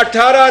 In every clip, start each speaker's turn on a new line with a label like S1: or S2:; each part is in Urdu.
S1: 18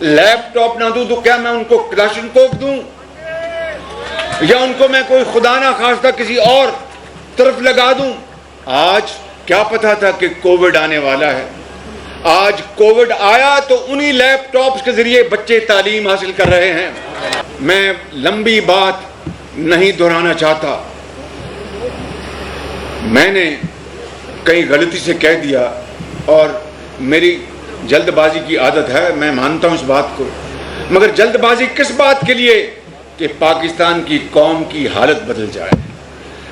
S1: لیپ ٹاپ نہ دوں تو کیا میں ان کو کلاشنکوف دوں یا ان کو میں کوئی خدا نہ خواستہ کسی اور طرف لگا دوں؟ آج کیا پتا تھا کہ کووڈ آنے والا ہے؟ آج کووڈ آیا تو انہی لیپ ٹاپس کے ذریعے بچے تعلیم حاصل کر رہے ہیں۔ میں لمبی بات نہیں دہرانا چاہتا، میں نے کئی غلطی سے کہہ دیا اور میری جلد بازی کی عادت ہے، میں مانتا ہوں اس بات کو، مگر جلد بازی کس بات کے لیے؟ کہ پاکستان کی قوم کی حالت بدل جائے،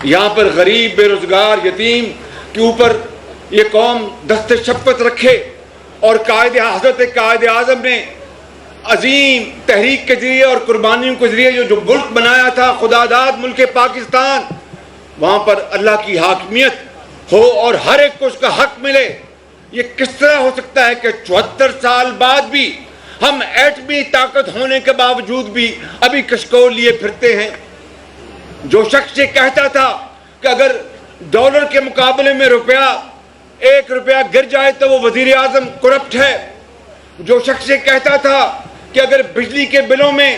S1: یہاں پر غریب، بے روزگار، یتیم کے اوپر یہ قوم دست شفقت رکھے، اور حضرت قائد اعظم نے عظیم تحریک کے ذریعے اور قربانیوں کے ذریعے جو ملک بنایا تھا، خدا داد ملک پاکستان، وہاں پر اللہ کی حاکمیت ہو اور ہر ایک کو اس کا حق ملے۔ یہ کس طرح ہو سکتا ہے کہ 74 سال بعد بھی ہم ایٹمی طاقت ہونے کے باوجود بھی ابھی کشکول لیے پھرتے ہیں؟ جو شخص یہ کہتا تھا کہ اگر ڈالر کے مقابلے میں ایک روپیہ گر جائے تو وہ وزیر اعظم کرپٹ ہے، جو شخص یہ کہتا تھا کہ اگر بجلی کے بلوں میں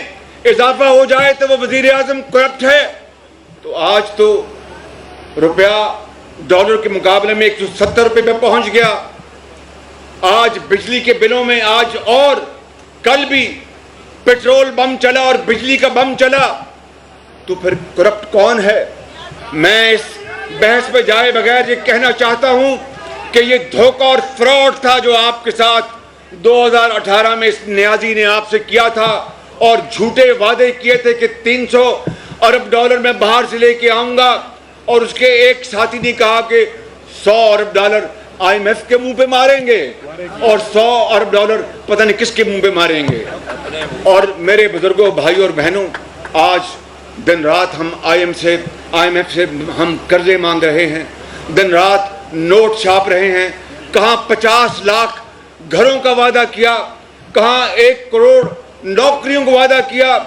S1: اضافہ ہو جائے تو وہ وزیر اعظم کرپٹ ہے، تو آج تو روپیہ ڈالر کے مقابلے میں 170 روپے پہ پہنچ گیا۔ آج بجلی کے بلوں میں آج اور کل بھی پیٹرول بم چلا اور بجلی کا بم چلا، تو پھر کرپٹ کون ہے؟ میں اس بحث پہ جائے بغیر یہ کہنا چاہتا ہوں کہ یہ دھوکہ اور فراڈ تھا جو آپ کے ساتھ 2018 میں اس نیازی نے آپ سے کیا تھا، اور جھوٹے وعدے کیے تھے کہ 300 ارب ڈالر میں باہر سے لے کے آؤں گا، اور اس کے ایک ساتھی نے کہا کہ 100 ارب ڈالر آئی ایم ایف کے منہ پہ ماریں گے اور 100 ارب ڈالر پتہ نہیں کس کے منہ پہ ماریں گے۔ اور میرے بزرگوں، بھائیوں اور بہنوں، آج دن رات ہم آئی ایم ایف سے ہم قرضے مانگ رہے ہیں، دن رات نوٹ چھاپ رہے ہیں، کہاں 50 لاکھ گھروں کا وعدہ کیا، کہاں 1 کروڑ نوکریوں کا وعدہ کیا۔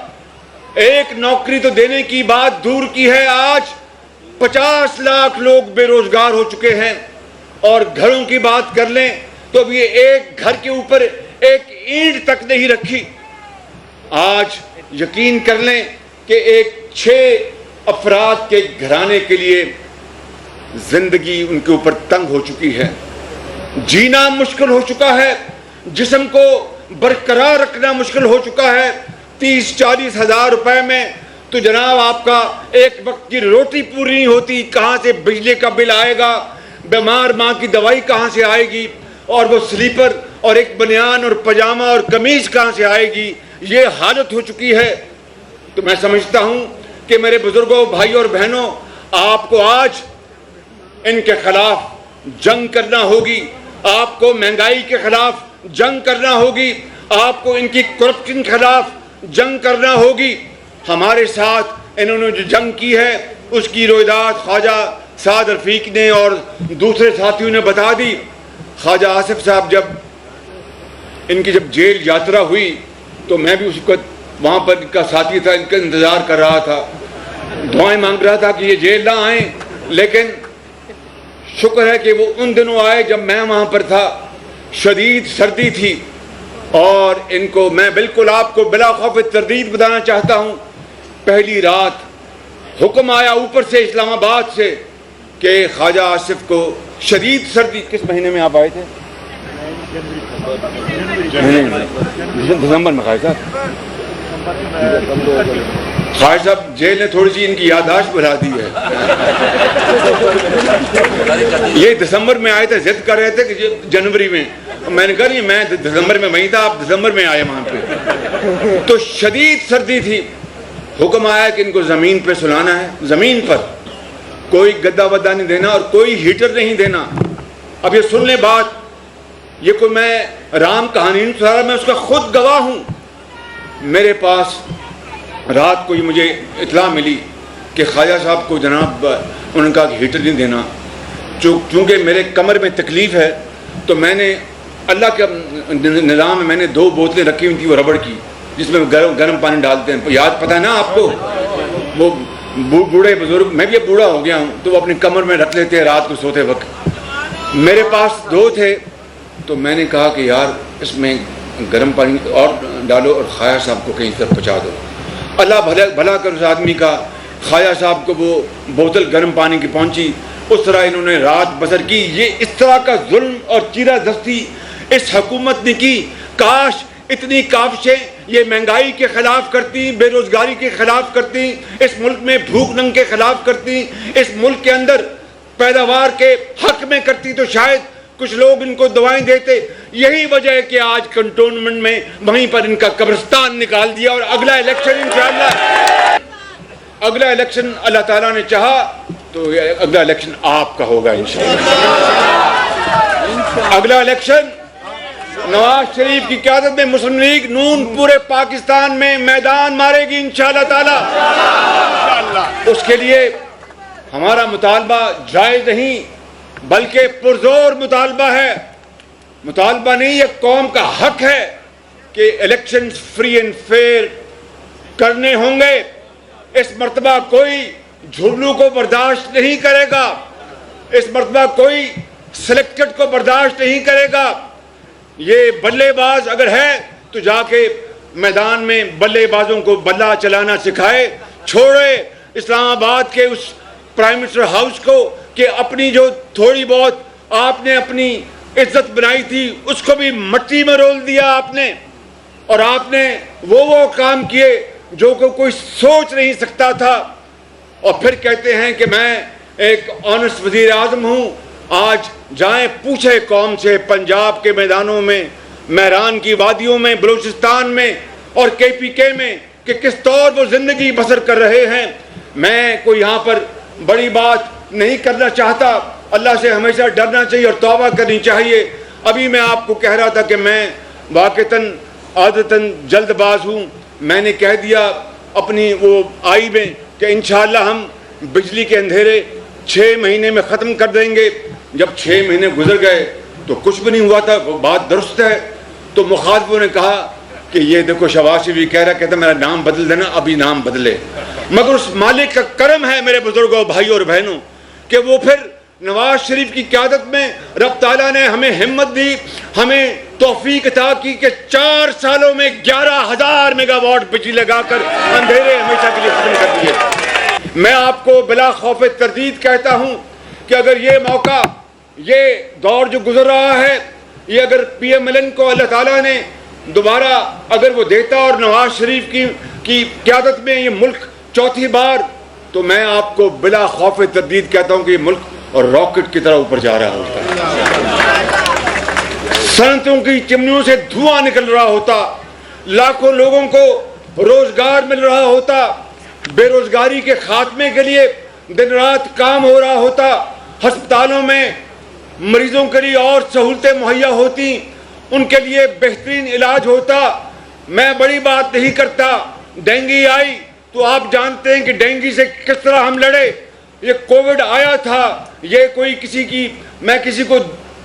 S1: ایک نوکری تو دینے کی بات دور کی ہے، آج 50 لاکھ لوگ بے روزگار ہو چکے ہیں، اور گھروں کی بات کر لیں تو اب یہ ایک گھر کے اوپر ایک اینٹ تک نہیں رکھی۔ آج یقین کر لیں کہ ایک 6 افراد کے گھرانے کے لیے زندگی ان کے اوپر تنگ ہو چکی ہے، جینا مشکل ہو چکا ہے، جسم کو برقرار رکھنا مشکل ہو چکا ہے۔ 30-40 ہزار روپے میں تو جناب آپ کا ایک وقت کی روٹی پوری نہیں ہوتی، کہاں سے بجلی کا بل آئے گا، بیمار ماں کی دوائی کہاں سے آئے گی، اور وہ سلیپر اور ایک بنیان اور پجامہ اور قمیض کہاں سے آئے گی؟ یہ حالت ہو چکی ہے۔ تو میں سمجھتا ہوں کہ میرے بزرگوں، بھائیوں اور بہنوں، آپ کو آج ان کے خلاف جنگ کرنا ہوگی، آپ کو مہنگائی کے خلاف جنگ کرنا ہوگی، آپ کو ان کی کرپشن کے خلاف جنگ کرنا ہوگی۔ ہمارے ساتھ انہوں نے جو جنگ کی ہے اس کی رویداد خواجہ سعد رفیق نے اور دوسرے ساتھیوں نے بتا دی۔ خواجہ آصف صاحب ان کی جب جیل یاترا ہوئی تو میں بھی اس وقت وہاں پر ان کا ساتھی تھا، ان کا انتظار کر رہا تھا، دعائیں مانگ رہا تھا کہ یہ جیل نہ آئیں، لیکن شکر ہے کہ وہ ان دنوں آئے جب میں وہاں پر تھا، شدید سردی تھی، اور ان کو میں بالکل آپ کو بلا خوف تردید بتانا چاہتا ہوں، پہلی رات حکم آیا اوپر سے اسلام آباد سے کہ خواجہ آصف کو شدید سردی۔ کس مہینے میں آپ آئے تھے؟ دسمبر میں خواجہ صاحب جیل نے تھوڑی سی ان کی یادداشت بڑھا دی ہے۔ یہ دسمبر میں آئے تھے، ضد کر رہے تھے کہ جنوری میں، میں نے کہا نہیں، میں دسمبر میں وہیں تھا، آپ دسمبر میں آئے وہاں پہ۔ تو شدید سردی تھی، حکم آیا کہ ان کو زمین پہ سلانا ہے، زمین پر، کوئی گدا ودا نہیں دینا اور کوئی ہیٹر نہیں دینا۔ اب یہ سن لیں بات، یہ کوئی میں رام کہانی نہیں سنا رہا، میں اس کا خود گواہ ہوں۔ میرے پاس رات کو یہ مجھے اطلاع ملی کہ خواجہ صاحب کو جناب انہوں نے کہا کہ ہیٹر نہیں دینا، چونکہ میرے کمر میں تکلیف ہے، تو میں نے اللہ کے نظام میں میں نے 2 بوتلیں رکھی ہوئی تھیں وہ ربڑ کی، جس میں گرم پانی ڈالتے ہیں، یاد پتہ ہے نا آپ کو، وہ بوڑھے بزرگ، میں بھی اب بوڑھا ہو گیا ہوں، تو وہ اپنی کمر میں رکھ لیتے ہیں رات کو سوتے وقت۔ میرے پاس 2 تھے، تو میں نے کہا کہ یار اس میں گرم پانی اور ڈالو اور خواجہ صاحب کو کہیں طرف پہنچا دو. اللہ بھلا کر اس آدمی کا. خواجہ صاحب کو وہ بوتل گرم پانی کی پہنچی, اس طرح انہوں نے رات بسر کی. یہ اس طرح کا ظلم اور چیرہ دستی اس حکومت نے کی. کاش اتنی کاوشیں یہ مہنگائی کے خلاف کرتی, بے روزگاری کے خلاف کرتی, اس ملک میں بھوک ننگ کے خلاف کرتی, اس ملک کے اندر پیداوار کے حق میں کرتی, تو شاید کچھ لوگ ان کو دعائیں دیتے. یہی وجہ ہے کہ آج کنٹونمنٹ میں وہیں پر ان کا قبرستان نکال دیا. اور اگلا الیکشن انشاءاللہ, اگلا الیکشن اللہ تعالیٰ نے چاہا تو اگلا الیکشن آپ کا ہوگا انشاءاللہ. اگلا الیکشن نواز شریف کی قیادت میں مسلم لیگ نون پورے پاکستان میں میدان مارے گی انشاءاللہ تعالی. اس کے لیے ہمارا مطالبہ جائز نہیں بلکہ پرزور مطالبہ ہے. مطالبہ نہیں, یہ قوم کا حق ہے کہ الیکشنز فری اینڈ فیئر کرنے ہوں گے. اس مرتبہ کوئی جھگڑوں کو برداشت نہیں کرے گا, اس مرتبہ کوئی سلیکٹڈ کو برداشت نہیں کرے گا. یہ بلے باز اگر ہے تو جا کے میدان میں بلے بازوں کو بلہ چلانا سکھائے. چھوڑے اسلام آباد کے اس پرائم منسٹر ہاؤس کو کہ اپنی جو تھوڑی بہت آپ نے اپنی عزت بنائی تھی اس کو بھی مٹی میں رول دیا آپ نے, اور آپ نے وہ کام کیے جو کوئی سوچ نہیں سکتا تھا. اور پھر کہتے ہیں کہ میں ایک آنسٹ وزیر اعظم ہوں. آج جائیں پوچھے قوم سے پنجاب کے میدانوں میں, مہران کی وادیوں میں, بلوچستان میں اور KPK میں کہ کس طور وہ زندگی بسر کر رہے ہیں. میں کوئی یہاں پر بڑی بات نہیں کرنا چاہتا. اللہ سے ہمیشہ ڈرنا چاہیے اور توبہ کرنی چاہیے. ابھی میں آپ کو کہہ رہا تھا کہ میں واقعتاً عادتاً جلد باز ہوں. میں نے کہہ دیا اپنی وہ آئی میں کہ انشاءاللہ ہم بجلی کے اندھیرے 6 مہینے میں ختم کر دیں گے. جب 6 مہینے گزر گئے تو کچھ بھی نہیں ہوا تھا. وہ بات درست ہے. تو مخاطبوں نے کہا کہ یہ دیکھو شہباز شریف کہہ رہا, کہتا میرا نام بدل دینا, ابھی نام بدلے. مگر اس مالک کا کرم ہے میرے بزرگوں, بھائیوں اور بہنوں, کہ وہ پھر نواز شریف کی قیادت میں رب تعالیٰ نے ہمیں ہمت دی, ہمیں توفیق عطا کی کہ 4 سالوں میں 11,000 میگا واٹ بجلی لگا کر اندھیرے ہمیشہ کے لیے ختم کر دیے. میں آپ کو بلا خوف تردید کہتا ہوں کہ اگر یہ موقع, یہ دور جو گزر رہا ہے, یہ اگر PMLN کو اللہ تعالیٰ نے دوبارہ اگر وہ دیتا اور نواز شریف کی قیادت میں یہ ملک 4تھی بار, تو میں آپ کو بلا خوف تردید کہتا ہوں کہ یہ ملک اور راکٹ کی طرح اوپر جا رہا ہوتا, صنعتوں کی چمنیوں سے دھواں نکل رہا ہوتا, لاکھوں لوگوں کو روزگار مل رہا ہوتا, بے روزگاری کے خاتمے کے لیے دن رات کام ہو رہا ہوتا, ہسپتالوں میں مریضوں کے لیے اور سہولتیں مہیا ہوتی, ان کے لیے بہترین علاج ہوتا. میں بڑی بات نہیں کرتا. ڈینگی آئی تو آپ جانتے ہیں کہ ڈینگی سے کس طرح ہم لڑے. یہ کووڈ آیا تھا, یہ کوئی میں کسی کو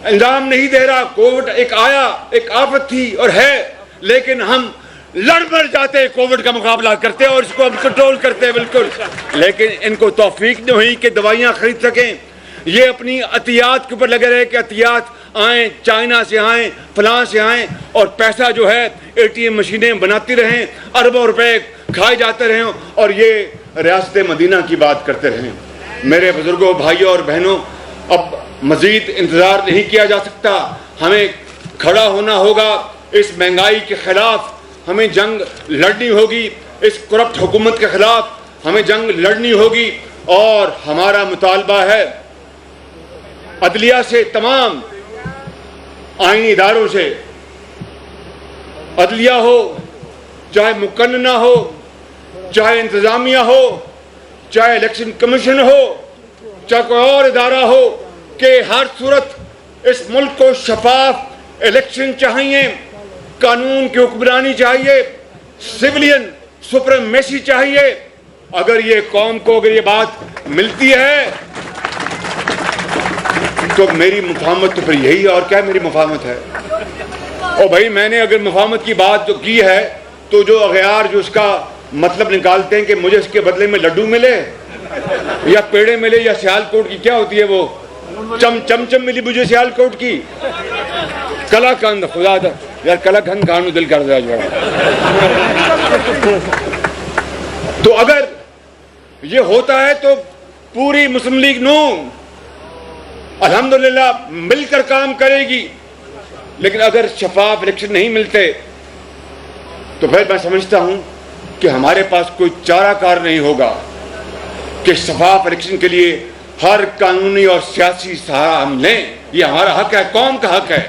S1: الزام نہیں دے رہا. کووڈ ایک آیا, ایک آفت تھی اور ہے, لیکن ہم لڑ مر جاتے, کووڈ کا مقابلہ کرتے اور اس کو ہم کنٹرول کرتے بالکل. لیکن ان کو توفیق نہیں ہوئی کہ دوائیاں خرید سکیں. یہ اپنی عطیات کے اوپر لگے رہے کہ عطیات آئیں, چائنا سے آئیں, فلاں سے آئیں, اور پیسہ جو ہے ATM مشینیں بناتی رہیں, اربوں روپے کھائے جاتے رہیں اور یہ ریاست مدینہ کی بات کرتے رہیں. میرے بزرگوں, بھائیوں اور بہنوں, اب مزید انتظار نہیں کیا جا سکتا. ہمیں کھڑا ہونا ہوگا. اس مہنگائی کے خلاف ہمیں جنگ لڑنی ہوگی, اس کرپٹ حکومت کے خلاف ہمیں جنگ لڑنی ہوگی. اور ہمارا مطالبہ ہے عدلیہ سے, تمام آئینی اداروں سے, عدلیہ ہو چاہے مقننہ ہو, چاہے انتظامیہ ہو, چاہے الیکشن کمیشن ہو, چاہے کوئی اور ادارہ ہو, کہ ہر صورت اس ملک کو شفاف الیکشن چاہیے, قانون کی حکمرانی چاہیے, سویلین سپریمیسی چاہیے. اگر یہ قوم کو اگر یہ بات ملتی ہے تو میری مفاہمت تو پھر یہی ہے. اور کیا میری مفاہمت ہے؟ اور بھائی میں نے اگر مفاہمت کی بات جو کی ہے تو جو اغیار جو اس کا مطلب نکالتے ہیں کہ مجھے اس کے بدلے میں لڈو ملے یا پیڑے ملے یا سیال کوٹ کی کیا ہوتی ہے وہ چم ملی مجھے سیال کوٹ کی کلا کند خدا دا یار کلا گھن کھان دل کر دیا جوڑا. تو اگر یہ ہوتا ہے تو پوری مسلم لیگ نون الحمدللہ مل کر کام کرے گی. لیکن اگر شفاف الیکشن نہیں ملتے تو پھر میں سمجھتا ہوں کہ ہمارے پاس کوئی چارہ کار نہیں ہوگا کہ شفاف الیکشن کے لیے ہر قانونی اور سیاسی سہارا ہم لیں. یہ ہمارا حق ہے, قوم کا حق ہے.